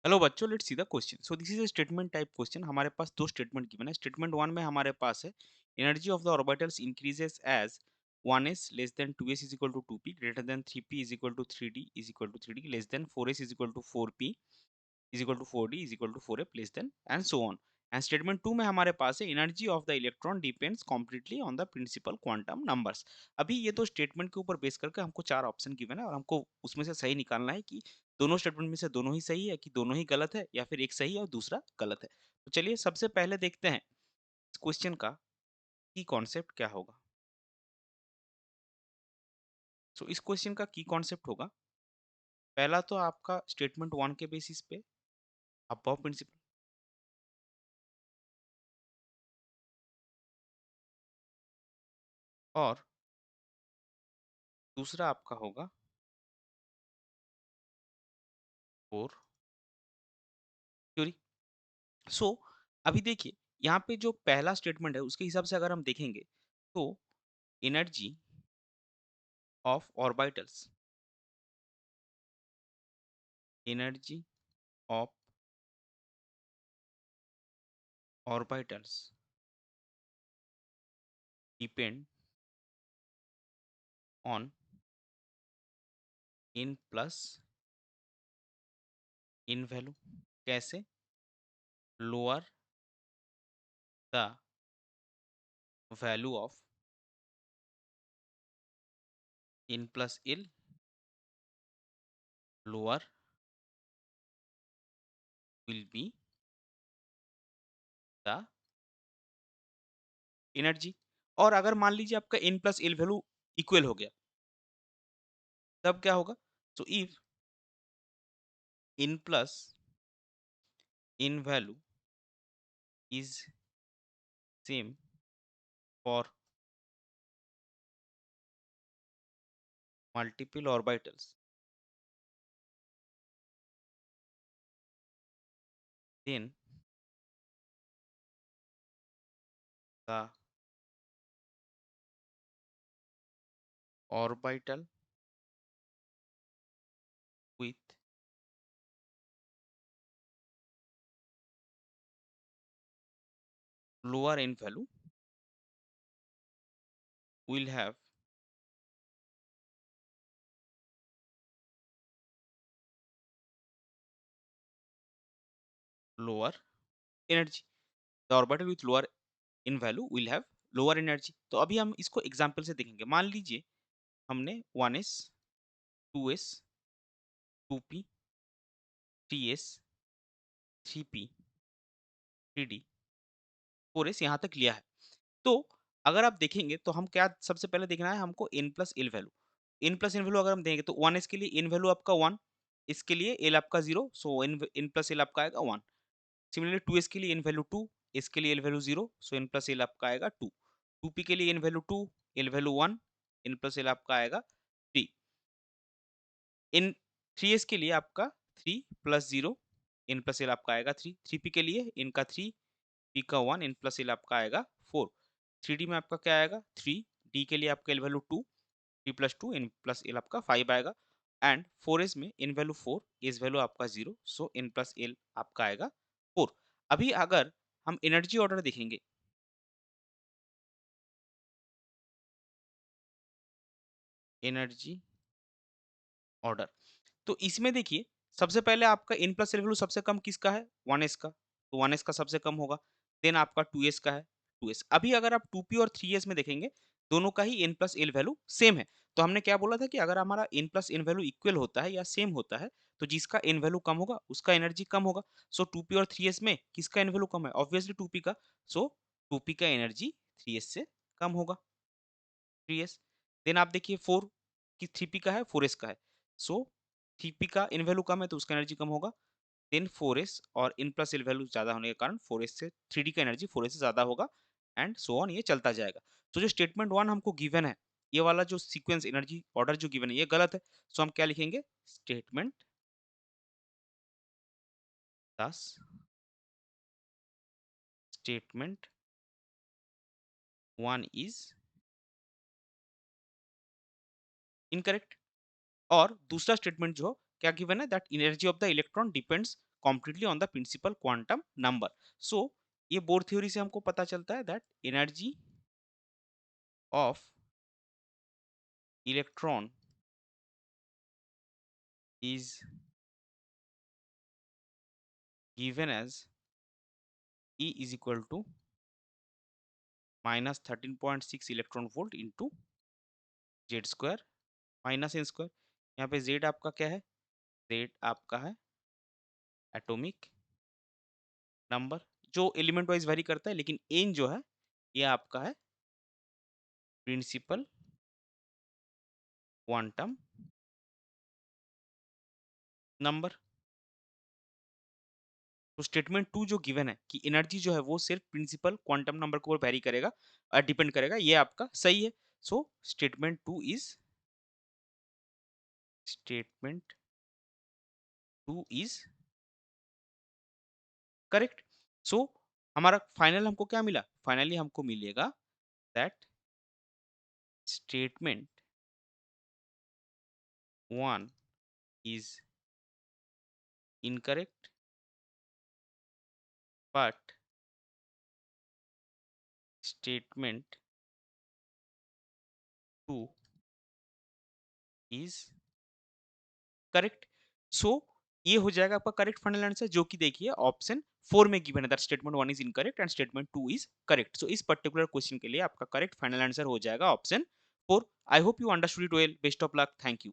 Hello बच्चों, let's see the question. So this is a statement type question. हमारे पास दो स्टेटमेंट गिवन है। स्टेटमेंट वन में हमारे पास है energy of the orbitals increases as 1s less than 2s is equal to 2p greater than 3p is equal to 3d is equal to 3d less than 4s is equal to 4p is equal to 4d is equal to 4f less than and so on। And statement two में हमारे पास है energy of the electron depends completely on the principal quantum numbers. अभी ये दो statement के ऊपर base करके हमको चार ऑप्शन गिवन है और हमको उसमें से सही निकालना है कि दोनों स्टेटमेंट में से दोनों ही सही है कि दोनों ही गलत है या फिर एक सही है और दूसरा गलत है। तो चलिए सबसे पहले देखते हैं इस क्वेश्चन का की कॉन्सेप्ट क्या होगा। सो इस क्वेश्चन का की कॉन्सेप्ट होगा, पहला तो आपका स्टेटमेंट वन के बेसिस पे अबव प्रिंसिपल, और दूसरा आपका होगा फोर थ्योरी। सो अभी देखिए यहाँ पे जो पहला स्टेटमेंट है उसके हिसाब से अगर हम देखेंगे तो energy of orbitals, energy of orbitals depend on n plus n value. कैसे? Lower the value of n plus l, lower will be the energy. और अगर मान लीजिए आपका n plus l value equal हो गया तब क्या होगा? So if n plus n value is same for multiple orbitals, then the orbital with lower n value will have lower energy। The orbital with lower in value will have lower energy। तो अभी हम इसको example से देखेंगे। मान लीजिए हमने 1s 2s 2p 3s 3p 3d 4s यहाँ तक लिया है। तो अगर आप देखेंगे तो हम क्या सबसे पहले देखना है, हमको n plus L value. n plus L value अगर हम देंगे तो 1s के लिए n वैल्यू आपका 1, इसके लिए एल आपका 0, सो n प्लस एल आपका आएगा 1। सिमिलरली 2s के लिए एन वैल्यू 2, s के लिए l value 0, so n plus l आपका आएगा 2। 2p के लिए n value 2, l value 1, n plus l आपका आएगा 3। इन 3s के लिए आपका 3 प्लस 0, n प्लस एल आपका आएगा 3। 3p के लिए n का 3, p का 1, n प्लस एल आपका आएगा 4। 3d में आपका क्या आएगा 3, d के लिए आपका L value 2, 3 plus 2, n plus l आपका 5 आएगा। एंड 4s में n वैल्यू 4, s वैल्यू आपका 0, सो n प्लस एल आपका आएगा 4। अभी अगर हम एनर्जी ऑर्डर देखेंगे, एनर्जी ऑर्डर, तो इसमें देखिए सबसे पहले आपका n प्लस एल वैल्यू सबसे कम किसका है? 1s का, तो 1s का सबसे कम होगा। देन आपका 2s का है, 2s। अभी अगर आप 2p और 3s में देखेंगे दोनों का ही n plus L value same है। तो हमने क्या बोला था कि अगर हमारा n plus n value equal होता है या सेम होता है तो जिसका n वैल्यू कम होगा उसका एनर्जी कम होगा। सो 2p और 3s में किसका n वैल्यू कम है? ऑब्वियसली 2p का। सो 2p का एनर्जी 3s से कम होगा, 3s। देन आप देखिए 4 कि 3p का है 4s का है, सो 3p का इन वैल्यू कम है तो उसका एनर्जी कम होगा। देन 4s और इन प्लस एल वैल्यू ज्यादा होने के कारण 4s से 3d का एनर्जी 4s से ज्यादा होगा, एंड सो ऑन, ये चलता जाएगा। तो जो स्टेटमेंट वन हमको गिवन है, ये वाला जो सीक्वेंस एनर्जी ऑर्डर जो गिवन है ये गलत है। सो हम क्या लिखेंगे? Statement 10, statement one is incorrect. और दूसरा स्टेटमेंट जो क्या गिवन है, that energy of the electron depends completely on the principal quantum number. So ये बोर थ्योरी से हमको पता चलता है that energy of electron is given as E is equal to minus 13.6 electron volt into Z square minus n square. यहाँ पे Z आपका क्या है? जेड आपका है एटॉमिक नंबर, जो एलिमेंट वाइज वेरी करता है, लेकिन एन जो है ये आपका है प्रिंसिपल क्वांटम नंबर। तो स्टेटमेंट 2 जो गिवन है कि एनर्जी जो है वो सिर्फ प्रिंसिपल क्वांटम नंबर को वेरी करेगा, डिपेंड करेगा, ये आपका सही है। So statement 2 is correct. सो हमारा फाइनल हमको क्या मिला? फाइनली हमको मिलेगा that statement 1 is incorrect but statement 2 is correct। So ये हो जाएगा आपका करेक्ट फाइनल आंसर, जो कि देखिए ऑप्शन 4 में गिवन है that statement 1 is incorrect and statement 2 is correct. So इस पर्टिकुलर क्वेश्चन के लिए आपका करेक्ट फाइनल आंसर हो जाएगा option 4। I hope you understood it well. Best of luck. Thank you.